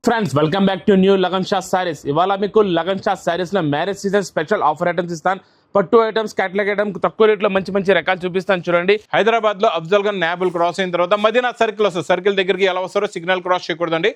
Friends welcome back to new Lagan Shah saris. ఇవాళ మీకు లగన్ షా సారీస్ లో marriage season special offer items ఇస్తాను. పట్టు ఐటమ్స్, క్యాటలాగ్ ఐటమ్స్ తక్కువ రేట్లో మంచి మంచి రకాలు చూపిస్తాను. చూడండి, హైదరాబాద్ లో అఫ్జల్ గన్ నాబుల్ క్రాస్ అయిన తర్వాత మదీనా సర్కిల్ వస్తుంది. సర్కిల్ దగ్గరికి ఎలా వస్తారో సిగ్నల్ క్రాస్ చేయకూడదండి.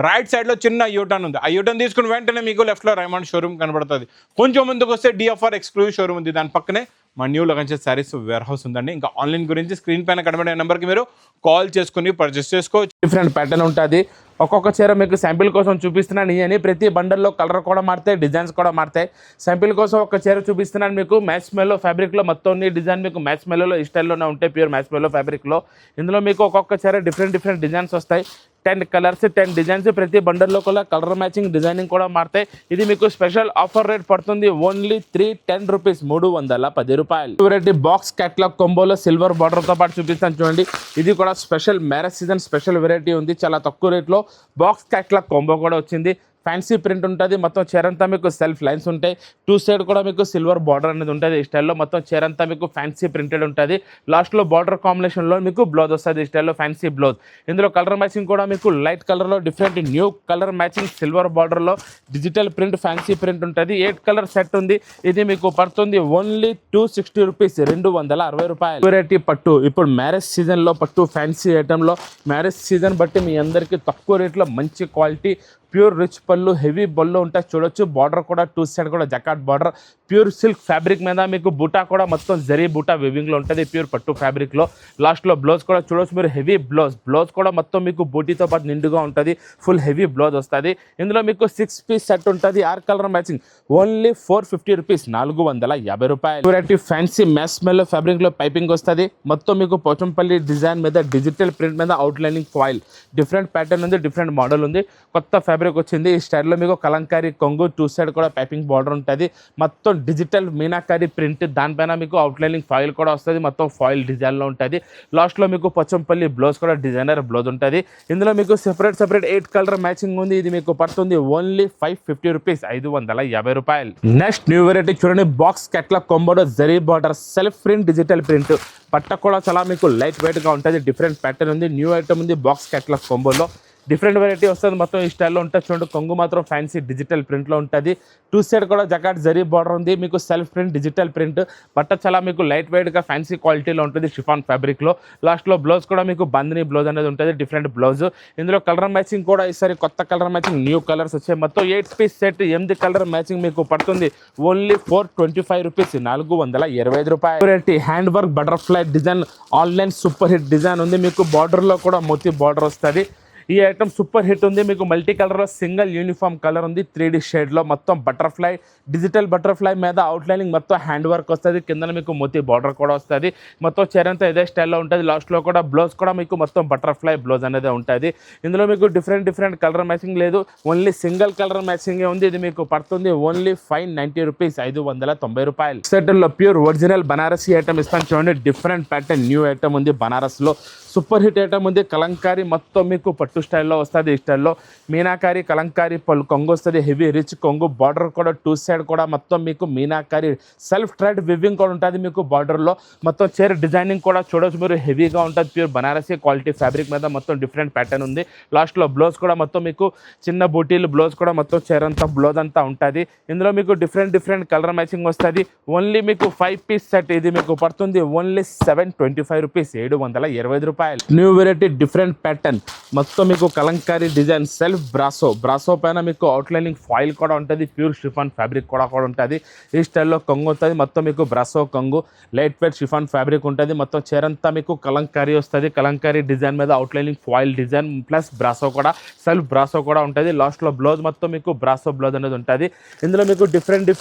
రైట్ సైడ్ లో చిన్న యూటర్న్ ఉంది. ఆ యూటర్న్ తీసుకుని వెంటనే మీకు లెఫ్ట్ లో రైమండ్ షోరూమ్ కనబడుతుంది. కొంచెం ముందుకు వస్తే డిఎఫ్ఆర్ ఎక్స్క్లూజివ్ షోరూమ్ ఉంది. దాని పక్కనే మా new Lagan Shah saris warehouse ఉందండి. ఇంకా ఆన్లైన్ గురించి స్క్రీన్ పైన కనబడే నెంబర్కి మీరు కాల్ చేసుకుని పర్చేస్ చేసుకోవచ్చు. డిఫరెంట్ ప్యాటర్న్ ఉంటుంది. ఒక్కొక్క చీర మీకు శాంపిల్ కోసం చూపిస్తున్నాను. అని ప్రతి బండల్లో కలర్ కూడా మారుతాయి, డిజైన్స్ కూడా మారుతాయి. శాంపిల్ కోసం ఒక చీర చూపిస్తున్నాను మీకు. మ్యాచ్ మెల్లో ఫ్యాబ్రిక్లో మొత్తం డిజైన్ మీకు మ్యాచ్ మెల్లోలో ఈ స్టైల్లోనే ఉంటాయి. ప్యూర్ మ్యాచ్ మెల్లో ఫ్యాబ్రిక్లో ఇందులో మీకు ఒక్కొక్క చీర డిఫరెంట్ డిజైన్స్ వస్తాయి. 10 కలర్స్ 10 డిజైన్స్. ప్రతి బండల్లో కూడా కలర్ మ్యాచింగ్ డిజైనింగ్ కూడా మారుతాయి. ఇది మీకు స్పెషల్ ఆఫర్ రేట్ పడుతుంది. ఓన్లీ 310 రూపీస్, 310 రూపాయలు. వెరైటీ బాక్స్ క్యాటలాగ్ కొంబోలో సిల్వర్ బార్డర్తో పాటు చూపిస్తాను చూడండి. ఇది కూడా special marriage season special variety ఉంది. చాలా తక్కువ రేట్లో బాక్స్ క్యాటలాగ్ కొంబో కూడా వచ్చింది. ఫ్యాన్సీ ప్రింట్ ఉంటుంది. మొత్తం చీరంతా మీకు సెల్ఫ్ లైన్స్ ఉంటాయి. 2 సైడ్ కూడా మీకు సిల్వర్ బార్డర్ అనేది ఉంటుంది. ఈ స్టైల్లో మొత్తం చీరంతా మీకు ఫ్యాన్సీ ప్రింటెడ్ ఉంటుంది. లాస్ట్లో బార్డర్ కాంబినేషన్లో మీకు బ్లౌజ్ వస్తుంది. ఈ స్టైల్లో ఫ్యాన్సీ బ్లౌజ్. ఇందులో కలర్ మ్యాచింగ్ కూడా మీకు లైట్ కలర్లో different new colour matching silver బార్డర్లో డిజిటల్ ప్రింట్ ఫ్యాన్సీ ప్రింట్ ఉంటుంది. 8 కలర్ సెట్ ఉంది. ఇది మీకు పడుతుంది ఓన్లీ 260 రూపీస్, 260 రూపాయలు. వెరైటీ పట్టు. ఇప్పుడు మ్యారేజ్ సీజన్లో పట్టు ఫ్యాన్సీ ఐటెంలో మ్యారేజ్ సీజన్ బట్టి మీ అందరికీ తక్కువ రేట్లో మంచి క్వాలిటీ ప్యూర్ రిచ్ పళ్ళు హెవీ బొల్లో ఉంటాయి. చూడొచ్చు, బార్డర్ కూడా 2 సైడ్ కూడా జకాట్ బార్డర్. ప్యూర్ సిల్క్ ఫ్యాబ్రిక్ మీద మీకు బూటా కూడా మొత్తం జరీ బూటా వివింగ్లో ఉంటుంది. ప్యూర్ పట్టు ఫ్యాబ్రిక్లో లాస్ట్లో బ్లౌజ్ కూడా చూడొచ్చు మీరు. హెవీ బ్లౌజ్ కూడా మొత్తం మీకు బూటీతో పాటు నిండుగా ఉంటుంది. ఫుల్ హెవీ బ్లౌజ్ వస్తుంది. ఇందులో మీకు 6 పీస్ సెట్ ఉంటుంది. 6 కలర్ మ్యాచింగ్. ఓన్లీ 450 రూపీస్, 450 రూపాయలు. వెరైటీ ఫ్యాన్సీ మ్యాస్ మెల్లో ఫ్యాబ్రిక్లో పైపింగ్ వస్తుంది. మొత్తం మీకు పోచంపల్లి డిజైన్ మీద డిజిటల్ ప్రింట్ మీద అవుట్లైనింగ్ ఫాయిల్. డిఫరెంట్ ప్యాటర్న్ ఉంది, డిఫరెంట్ మోడల్ ఉంది. కొత్త ఫ్యాబ్రిక్ వచ్చింది. ఈ స్టైల్లో మీకు కలంకారీ కొంగు 2 సైడ్ కూడా పైపింగ్ బార్డర్ ఉంటుంది. మొత్తం డిజిటల్ మీనాకారీ ప్రింట్. దానిపైన మీకు అవుట్లైనింగ్ ఫాయిల్ కూడా వస్తుంది. మొత్తం ఫాయిల్ డిజైన్లో ఉంటుంది. లాస్ట్లో మీకు పోచంపల్లి బ్లౌజ్ కూడా డిజైనర్ బ్లౌజ్ ఉంటుంది. ఇందులో మీకు సెపరేట్ 8 కలర్ మ్యాచింగ్ ఉంది. ఇది మీకు పడుతుంది ఓన్లీ 550 రూపీస్, 550 రూపాయలు. నెక్స్ట్ న్యూ వెరైటీ చూడండి. బాక్స్ క్యాటలాగ్ కొంబోలో zari border self print digital print. పట్ట కూడా చాలా మీకు లైట్ వెయిట్గా ఉంటుంది. డిఫరెంట్ ప్యాటర్న్ ఉంది. న్యూ ఐటమ్ ఉంది. బాక్స్ క్యాటలాగ్ కొంబోలో డిఫరెంట్ వెరైటీ వస్తుంది. మొత్తం ఈ స్టైల్లో ఉంటుంది. చూడండి, కొంగు మాత్రం ఫ్యాన్సీ డిజిటల్ ప్రింట్లో ఉంటుంది. 2 సైడ్ కూడా జకాట్ జరీ బార్డర్ ఉంది. మీకు సెల్ఫ్ ప్రింట్ డిజిటల్ ప్రింట్. బట్ట చాలా మీకు లైట్ వెయిట్గా ఫ్యాన్సీ క్వాలిటీలో ఉంటుంది. షిఫాన్ ఫ్యాబ్రిక్లో. లాస్ట్లో బ్లౌజ్ కూడా మీకు బందిని బ్లౌజ్ అనేది ఉంటుంది. Different blouse. ఇందులో కలర్ మ్యాచింగ్ కూడా ఈసారి కొత్త కలర్ మ్యాచింగ్ న్యూ కలర్స్ వచ్చాయి. మొత్తం 8 పీస్ సెట్ 8 కలర్ మ్యాచింగ్ మీకు పడుతుంది ఓన్లీ 425 రూపీస్, 425 రూపాయలు. Variety hand work butterfly design online super hit design ఉంది. మీకు బార్డర్లో కూడా మోతీ బార్డర్ వస్తుంది. ఈ ఐటమ్ సూపర్ హిట్ ఉంది. మీకు మల్టీ కలర్లో సింగిల్ యూనిఫామ్ కలర్ ఉంది. 3D షేడ్లో మొత్తం బటర్ఫ్లై డిజిటల్ బటర్ఫ్లై మీద అవుట్లైనింగ్ మొత్తం హ్యాండ్ వర్క్ వస్తుంది. కింద మీకు మోతీ బార్డర్ కూడా వస్తుంది. మొత్తం చీరంతా ఇదే స్టైల్లో ఉంటుంది. లాస్ట్లో కూడా బ్లౌజ్ కూడా మీకు మొత్తం బటర్ఫ్లై బ్లౌజ్ అనేది ఉంటుంది. ఇందులో మీకు డిఫరెంట్ కలర్ మ్యాచింగ్ లేదు. ఓన్లీ సింగిల్ కలర్ మ్యాచింగే ఉంది. ఇది మీకు పడుతుంది ఓన్లీ 590 రూపీస్, 590 రూపాయలు. సెట్లో ప్యూర్ ఒరిజినల్ బనారసీ ఐటమ్ ఇస్తాను చూడండి. డిఫరెంట్ ప్యాటర్న్ న్యూ ఐటమ్ ఉంది. బనారస్లో సూపర్ హిట్ ఐటమ్ ఉంది. కలంకారీ మొత్తం మీకు పట్టు స్టైల్లో వస్తుంది. ఈ స్టైల్లో మీనాకారీ కలంకారీ పళ్ళు కొంగు వస్తుంది. హెవీ రిచ్ కొంగు. బార్డర్ కూడా 2 సైడ్ కూడా మొత్తం మీకు మీనాకారీ సెల్ఫ్ థ్రెడ్ వివింగ్ కూడా ఉంటుంది. మీకు బార్డర్లో మొత్తం చీర డిజైనింగ్ కూడా చూడవచ్చు మీరు. హెవీగా ఉంటుంది. ప్యూర్ బనారసీ క్వాలిటీ ఫ్యాబ్రిక్ మీద మొత్తం డిఫరెంట్ ప్యాటర్న్ ఉంది. లాస్ట్లో బ్లౌజ్ కూడా మొత్తం మీకు చిన్న బూటీలు బ్లౌజ్ కూడా మొత్తం చీరంతా బ్లౌజ్ అంతా ఉంటుంది. ఇందులో మీకు డిఫరెంట్ కలర్ మ్యాచింగ్ వస్తుంది. ఓన్లీ మీకు 5 పీస్ సెట్. ఇది మీకు పడుతుంది ఓన్లీ 725 రూపీస్, 725 రూపాయలు. New variety different pattern. మొత్తం మీకు కలంకారీ డిజైన్ సెల్ఫ్ బ్రాసో పైన మీకు అవుట్లైనింగ్ ఫాయిల్ కూడా ఉంటుంది. ప్యూర్ షిఫాన్ ఫ్యాబ్రిక్ కూడా ఉంటుంది. ఈ స్టైల్లో కొంగు వస్తుంది. మొత్తం మీకు బ్రాసో కొంగు లైట్ వెయిట్ షిఫాన్ ఫ్యాబ్రిక్ ఉంటుంది. మొత్తం చీరంతా మీకు కలంకారీ వస్తుంది. కలంకారీ డిజైన్ మీద outlining foil design plus brasso కూడా సెల్ఫ్ బ్రాసో కూడా ఉంటుంది. లాస్ట్లో బ్లౌజ్ మొత్తం మీకు బ్రాసో బ్లౌజ్ అనేది ఉంటుంది. ఇందులో మీకు డిఫరెంట్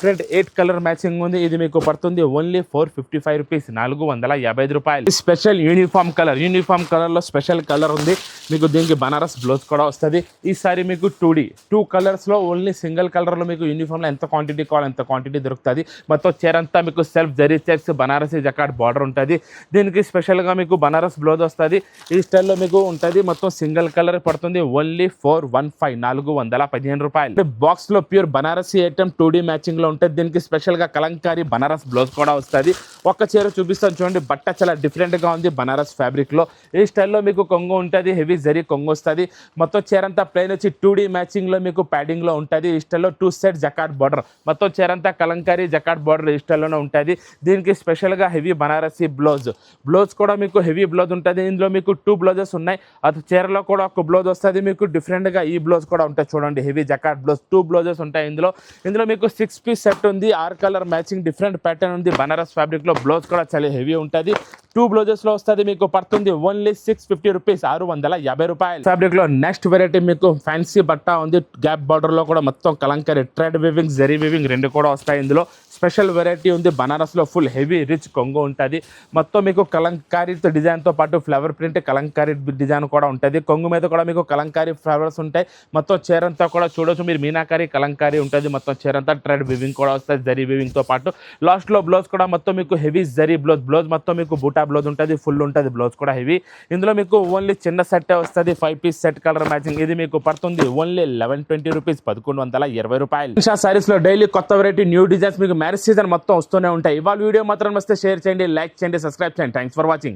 8 కలర్ మ్యాచింగ్ ఉంది. ఇది మీకు పడుతుంది ఓన్లీ 455 రూపీస్, 455 రూపాయలు. స్పెషల్ యూనిఫామ్ కలర్లో స్పెషల్ కలర్ ఉంది. మీకు దీనికి బనారస్ బ్లౌజ్ కూడా వస్తుంది. ఈసారి మీకు 2 కలర్స్లో ఓన్లీ సింగిల్ కలర్లో మీకు యూనిఫామ్లో ఎంత క్వాంటిటీ కావాలి అంత క్వాంటిటీ దొరుకుతుంది. మొత్తం చీరంతా మీకు self zari checks Banarasi జకాట్ border ఉంటుంది. దీనికి స్పెషల్గా మీకు బనారస్ బ్లౌజ్ వస్తుంది. ఈ స్టైల్లో మీకు ఉంటుంది. మొత్తం సింగిల్ కలర్ పడుతుంది ఓన్లీ 415, 415 రూపాయలు. బాక్స్లో ప్యూర్ బనారసీ ఐటమ్ 2D మ్యాచింగ్లో ఉంటుంది. దీనికి స్పెషల్గా కలంకారీ బనారస్ బ్లౌజ్ కూడా వస్తుంది. ఒక్క చీర చూపిస్తాను చూడండి. బట్ట చాలా డిఫరెంట్గా ఉంది. బనారస్ ఫ్యాబ్రిక్లో ఈ స్టైల్లో మీకు కొంగు ఉంటుంది, హెవీ జరీ కొంగు వస్తుంది. మొత్తం చీర అంతా ప్లెయిన్ వచ్చి 2D మ్యాచింగ్లో మీకు ప్యాడింగ్లో ఉంటుంది. ఈ స్టైల్లో 2 సైడ్ జకాట్ బార్డర్, మొత్తం చీర అంతా కలంకారీ జకాట్ బార్డర్ ఈ స్టైల్లోనే ఉంటుంది. దీనికి స్పెషల్గా హెవీ బనారసి బ్లౌజ్ కూడా మీకు హెవీ బ్లౌజ్ ఉంటుంది. ఇందులో మీకు 2 బ్లౌజెస్ ఉన్నాయి. అది చీరలో కూడా ఒక బ్లౌజ్ వస్తుంది మీకు డిఫరెంట్గా. ఈ బ్లౌజ్ కూడా ఉంటుంది చూడండి, హెవీ జకాట్ బ్లౌజ్ 2 బ్లౌజెస్ ఉంటాయి ఇందులో మీకు 6 పీస్ సెట్ ఉంది. 6 కలర్ మ్యాచింగ్ డిఫరెంట్ ప్యాటర్న్ ఉంది. బనారస్ ఫ్యాబ్రిక్లో బ్లౌజ్ కూడా చాలా హెవీ ఉంటుంది. 2 బ్లౌజెస్లో వస్తుంది మీకు. పడుతుంది ఓన్లీ 650 రూపీస్, 650 రూపాయలు. ఫ్యాబ్రిక్లో నెక్స్ట్ వెరైటీ మీకు ఫ్యాన్సీ బట్ట ఉంది. గ్యాప్ బార్డర్లో కూడా మొత్తం Kalamkari thread weaving, zari weaving రెండు కూడా వస్తాయి. ఇందులో స్పెషల్ వెరైటీ ఉంది. బనారస్లో ఫుల్ హెవీ రిచ్ కొంగు ఉంటుంది. మొత్తం మీకు కలంకారీ డిజైన్తో పాటు ఫ్లవర్ ప్రింట్ కలంకారీ డిజైన్ కూడా ఉంటుంది. కొంగు మీద కూడా మీకు కలంకారీ ఫ్లవర్స్ ఉంటాయి. మొత్తం చీరంతా కూడా చూడొచ్చు మీరు, మీనాకారీ కలంకారీ ఉంటుంది. మొత్తం చీరంతా థ్రెడ్ వీవింగ్ కూడా వస్తుంది, జరీ వీవింగ్తో పాటు. లాస్ట్లో బ్లౌజ్ కూడా మొత్తం మీకు హెవీ జరీ బ్లౌజ్ మొత్తం మీకు బూటా బ్లౌజ్ ఉంటుంది, ఫుల్ ఉంటుంది బ్లౌజ్ కూడా హెవీ. ఇందులో మీకు ఓన్లీ చిన్న సెట్ వస్తుంది, 5 పీస్ సెట్ కలర్ మ్యాచింగ్. ఇది మీకు పడుతుంది ఓన్లీ 1120 రూపీస్, 1120 రూపాయలు. సారీస్ లో డైలీ కొత్త వెరైటీ న్యూ డిజైన్స్ మీకు మ్యారేజ్ సీజన్ మొత్తం వస్తూనే ఉంటాయి. ఇవాళ వీడియో మాత్రం వస్తే షేర్ చేయండి, లైక్ చేయండి, సబ్స్క్రైబ్ చేయండి. Thanks for watching.